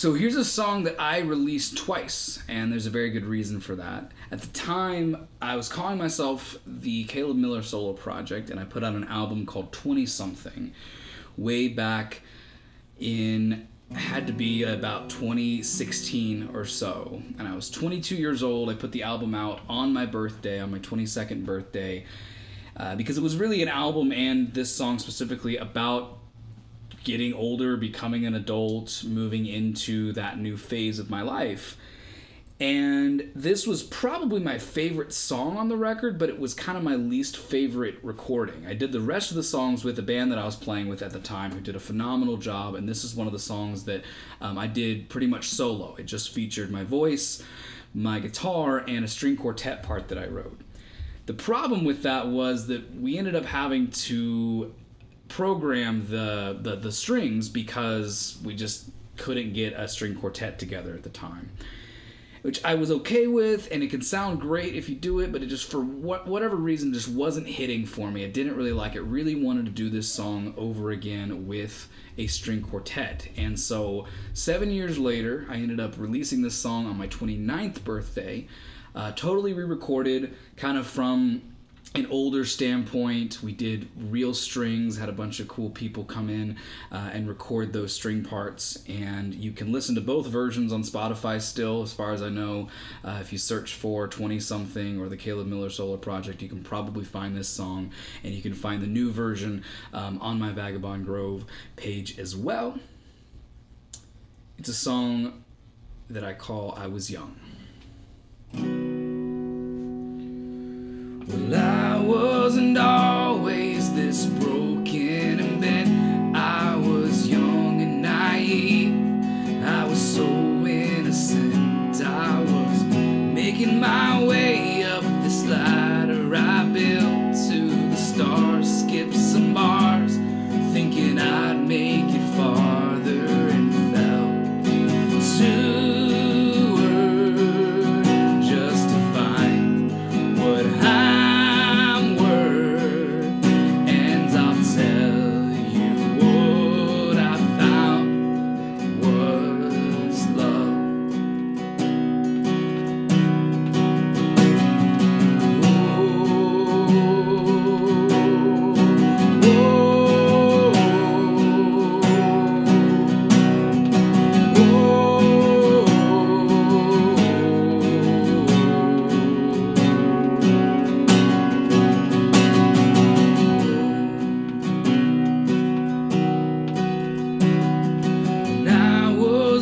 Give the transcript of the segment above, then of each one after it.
So here's a song that I released twice, and there's a very good reason for that. At the time, I was calling myself the Caleb Miller Solo Project, and I put out an album called 20-something way back in, had to be about 2016 or so. And I was 22 years old. I put the album out on my birthday, on my 22nd birthday, because it was really an album, and this song specifically, about getting older, becoming an adult, moving into that new phase of my life. And this was probably my favorite song on the record, but it was kind of my least favorite recording. I did the rest of the songs with the band that I was playing with at the time, who did a phenomenal job, and this is one of the songs that I did pretty much solo. It just featured my voice, my guitar, and a string quartet part that I wrote. The problem with that was that we ended up having to program the strings because we just couldn't get a string quartet together at the time, which I was okay with, and it can sound great if you do it, but it just, for whatever reason, just wasn't hitting for me. I didn't really like it. Really wanted to do this song over again with a string quartet. And so 7 years later, I ended up releasing this song on my 29th birthday, totally re-recorded, kind of from an older standpoint. We did real strings, had a bunch of cool people come in and record those string parts, and you can listen to both versions on Spotify still, as far as I know. If you search for 20-something or the Caleb Miller Solo Project, you can probably find this song, and you can find the new version on my Vagabond Grove page as well. It's a song that I call I Was Young. Well, I wasn't always this broken and bent. I was young and naive. I was so innocent. I was making my way up this ladder I built to the stars. Skipped some bars, thinking I'd make it farther, and fell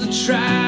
to try